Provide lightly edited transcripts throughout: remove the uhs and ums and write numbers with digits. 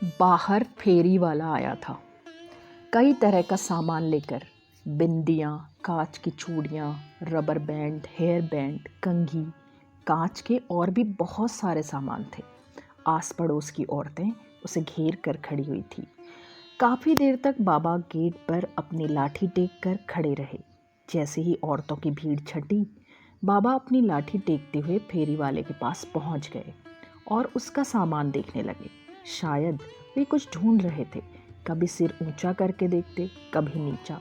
बाहर फेरी वाला आया था, कई तरह का सामान लेकर। बिंदियाँ, कांच की चूड़ियाँ, रबर बैंड, हेयर बैंड, कंघी, कांच के और भी बहुत सारे सामान थे। आस पड़ोस की औरतें उसे घेर कर खड़ी हुई थी। काफ़ी देर तक बाबा गेट पर अपनी लाठी टेक कर खड़े रहे। जैसे ही औरतों की भीड़ छटी, बाबा अपनी लाठी टेकते हुए फेरी वाले के पास पहुंच गए और उसका सामान देखने लगे। शायद वे कुछ ढूंढ रहे थे। कभी सिर ऊंचा करके देखते, कभी नीचा।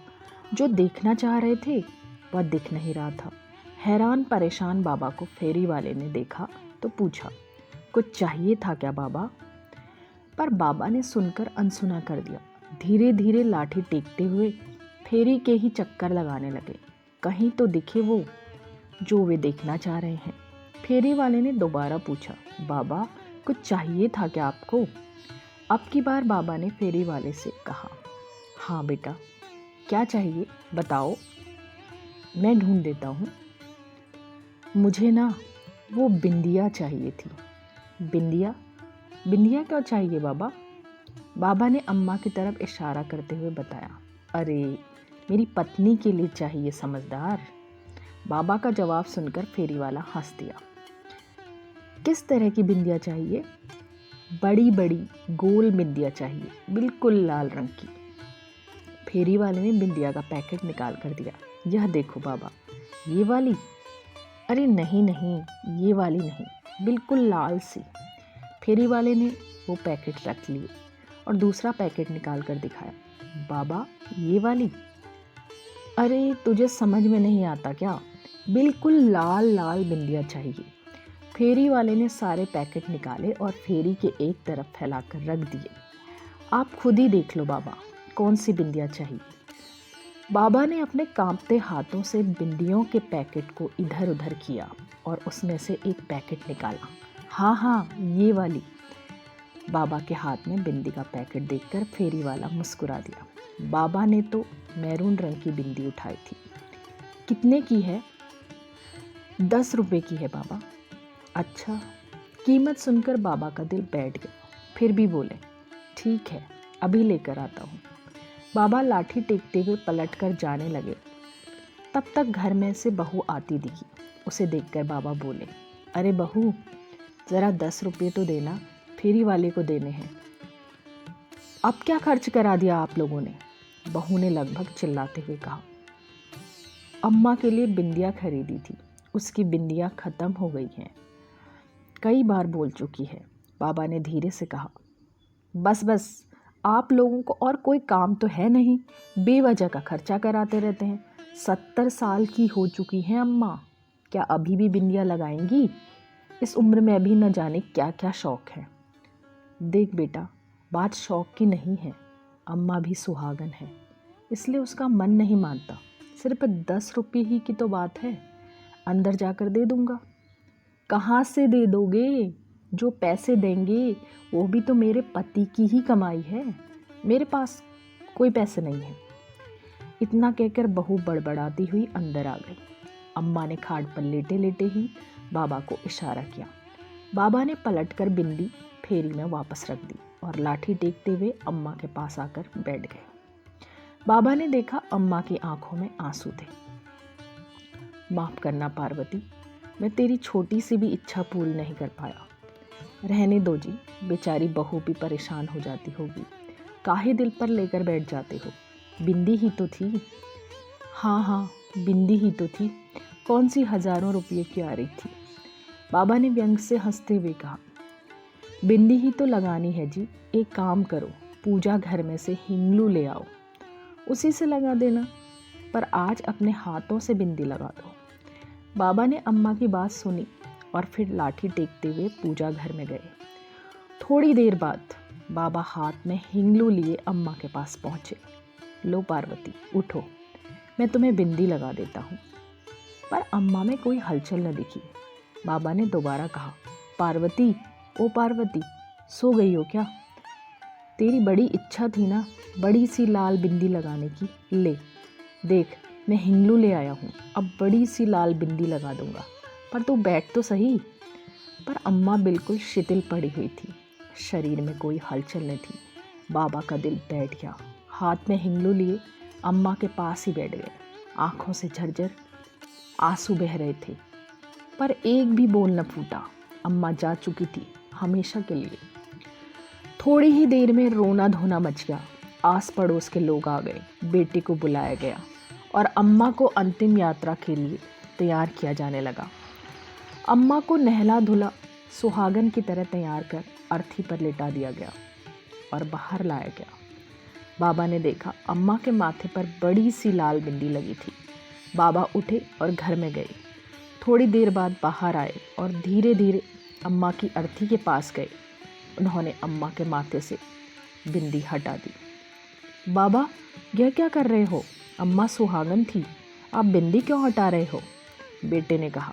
जो देखना चाह रहे थे वह दिख नहीं रहा था। हैरान परेशान बाबा को फेरी वाले ने देखा तो पूछा, कुछ चाहिए था क्या बाबा? पर बाबा ने सुनकर अनसुना कर दिया। धीरे धीरे लाठी टेकते हुए फेरी के ही चक्कर लगाने लगे। कहीं तो दिखे वो जो वे देखना चाह रहे हैं। फेरी वाले ने दोबारा पूछा, बाबा कुछ चाहिए था क्या आपको? अब की बार बाबा ने फेरी वाले से कहा, हाँ बेटा, क्या चाहिए बताओ, मैं ढूंढ देता हूँ। मुझे ना वो बिंदिया चाहिए थी। बिंदिया? बिंदिया क्यों चाहिए बाबा? बाबा ने अम्मा की तरफ इशारा करते हुए बताया, अरे मेरी पत्नी के लिए चाहिए समझदार। बाबा का जवाब सुनकर फेरी वाला हंस दिया। किस तरह की बिंदिया चाहिए? बड़ी बड़ी गोल बिंदिया चाहिए, बिल्कुल लाल रंग की। फेरी वाले ने बिंदिया का पैकेट निकाल कर दिया। यह देखो बाबा, ये वाली? अरे नहीं नहीं, ये वाली नहीं, बिल्कुल लाल सी। फेरी वाले ने वो पैकेट रख लिए और दूसरा पैकेट निकाल कर दिखाया। बाबा ये वाली? अरे तुझे समझ में नहीं आता क्या? बिल्कुल लाल लाल बिंदिया चाहिए। फेरी वाले ने सारे पैकेट निकाले और फेरी के एक तरफ फैलाकर रख दिए। आप खुद ही देख लो बाबा, कौन सी बिंदिया चाहिए। बाबा ने अपने कांपते हाथों से बिंदियों के पैकेट को इधर उधर किया और उसमें से एक पैकेट निकाला। हाँ हाँ, ये वाली। बाबा के हाथ में बिंदी का पैकेट देखकर फेरी वाला मुस्कुरा दिया। बाबा ने तो मैरून रंग की बिंदी उठाई थी। कितने की है? 10 रुपए की है बाबा। अच्छा। कीमत सुनकर बाबा का दिल बैठ गया। फिर भी बोले, ठीक है, अभी लेकर आता हूँ। बाबा लाठी टेकते हुए पलट कर जाने लगे। तब तक घर में से बहू आती दिखी। उसे देखकर बाबा बोले, अरे बहू, ज़रा 10 रुपये तो देना, फेरी वाले को देने हैं। अब क्या खर्च करा दिया आप लोगों ने? बहू ने लगभग चिल्लाते हुए कहा। अम्मा के लिए बिंदिया खरीदी थी, उसकी बिंदिया ख़त्म हो गई हैं। कई बार बोल चुकी है, बाबा ने धीरे से कहा। बस बस, आप लोगों को और कोई काम तो है नहीं, बेवजह का खर्चा कराते रहते हैं। 70 साल की हो चुकी हैं अम्मा, क्या अभी भी बिंदिया लगाएंगी? इस उम्र में अभी न जाने क्या क्या शौक़ है। देख बेटा, बात शौक़ की नहीं है, अम्मा भी सुहागन है, इसलिए उसका मन नहीं मानता। सिर्फ 10 रुपये ही की तो बात है, अंदर जाकर दे दूंगा। कहाँ से दे दोगे? जो पैसे देंगे वो भी तो मेरे पति की ही कमाई है, मेरे पास कोई पैसे नहीं है। इतना कहकर बहू बड़बड़ाती हुई अंदर आ गई। अम्मा ने खाट पर लेटे लेटे ही बाबा को इशारा किया। बाबा ने पलटकर बिंदी फेरी में वापस रख दी और लाठी टेकते हुए अम्मा के पास आकर बैठ गए। बाबा ने देखा अम्मा की आंखों में आंसू थे। माफ़ करना पार्वती, मैं तेरी छोटी सी भी इच्छा पूरी नहीं कर पाया। रहने दो जी, बेचारी बहू भी परेशान हो जाती होगी, काहे दिल पर लेकर बैठ जाते हो? बिंदी ही तो थी। हाँ हाँ, बिंदी ही तो थी, कौन सी हज़ारों रुपये की आ रही थी। बाबा ने व्यंग से हंसते हुए कहा, बिंदी ही तो लगानी है जी। एक काम करो, पूजा घर में से हिंगलू ले आओ, उसी से लगा देना, पर आज अपने हाथों से बिंदी लगा दो। बाबा ने अम्मा की बात सुनी और फिर लाठी टेकते हुए पूजा घर में गए। थोड़ी देर बाद बाबा हाथ में हिंगलू लिए अम्मा के पास पहुँचे। लो पार्वती, उठो, मैं तुम्हें बिंदी लगा देता हूँ। पर अम्मा में कोई हलचल न दिखी। बाबा ने दोबारा कहा, पार्वती, ओ पार्वती, सो गई हो क्या? तेरी बड़ी इच्छा थी ना बड़ी सी लाल बिंदी लगाने की, ले देख, मैं हिंगलू ले आया हूँ, अब बड़ी सी लाल बिंदी लगा दूंगा, पर तू बैठ तो सही। पर अम्मा बिल्कुल शिथिल पड़ी हुई थी, शरीर में कोई हलचल नहीं थी। बाबा का दिल बैठ गया। हाथ में हिंगलू लिए अम्मा के पास ही बैठ गए। आंखों से झरझर आंसू बह रहे थे, पर एक भी बोल न फूटा। अम्मा जा चुकी थी हमेशा के लिए। थोड़ी ही देर में रोना धोना मच गया। आस पड़ोस के लोग आ गए। बेटे को बुलाया गया और अम्मा को अंतिम यात्रा के लिए तैयार किया जाने लगा। अम्मा को नहला धुला सुहागन की तरह तैयार कर अर्थी पर लेटा दिया गया और बाहर लाया गया। बाबा ने देखा अम्मा के माथे पर बड़ी सी लाल बिंदी लगी थी। बाबा उठे और घर में गए। थोड़ी देर बाद बाहर आए और धीरे धीरे अम्मा की अर्थी के पास गए। उन्होंने अम्मा के माथे से बिंदी हटा दी। बाबा, यह क्या कर रहे हो? अम्मा सुहागन थी, आप बिंदी क्यों हटा रहे हो? बेटे ने कहा।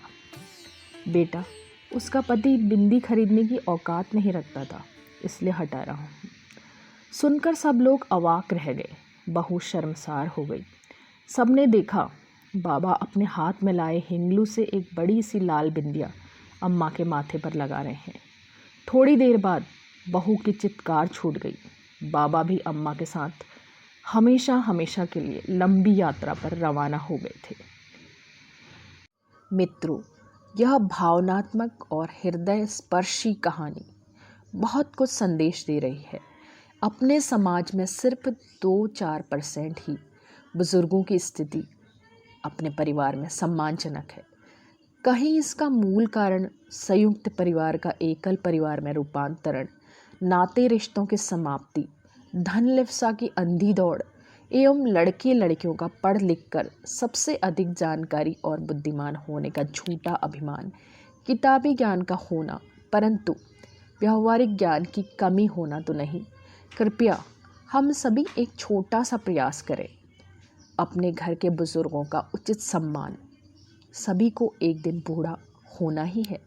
बेटा, उसका पति बिंदी खरीदने की औकात नहीं रखता था, इसलिए हटा रहा हूँ। सुनकर सब लोग अवाक रह गए। बहू शर्मसार हो गई। सबने देखा बाबा अपने हाथ में लाए हिंगलू से एक बड़ी सी लाल बिंदिया अम्मा के माथे पर लगा रहे हैं। थोड़ी देर बाद बहू की चित्कार छूट गई। बाबा भी अम्मा के साथ हमेशा हमेशा के लिए लंबी यात्रा पर रवाना हो गए थे। मित्रों, यह भावनात्मक और हृदय स्पर्शी कहानी बहुत कुछ संदेश दे रही है। अपने समाज में सिर्फ 2-4% ही बुजुर्गों की स्थिति अपने परिवार में सम्मानजनक है। कहीं इसका मूल कारण संयुक्त परिवार का एकल परिवार में रूपांतरण, नाते रिश्तों की समाप्ति, धन लिप्सा की अंधी दौड़ एवं लड़के लड़कियों का पढ़ लिख कर सबसे अधिक जानकारी और बुद्धिमान होने का झूठा अभिमान, किताबी ज्ञान का होना परंतु व्यवहारिक ज्ञान की कमी होना तो नहीं। कृपया हम सभी एक छोटा सा प्रयास करें। अपने घर के बुजुर्गों का उचित सम्मान। सभी को एक दिन बूढ़ा होना ही है।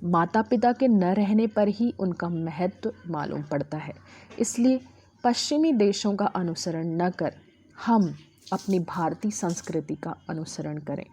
माता पिता के न रहने पर ही उनका महत्व मालूम पड़ता है। इसलिए पश्चिमी देशों का अनुसरण न कर हम अपनी भारतीय संस्कृति का अनुसरण करें।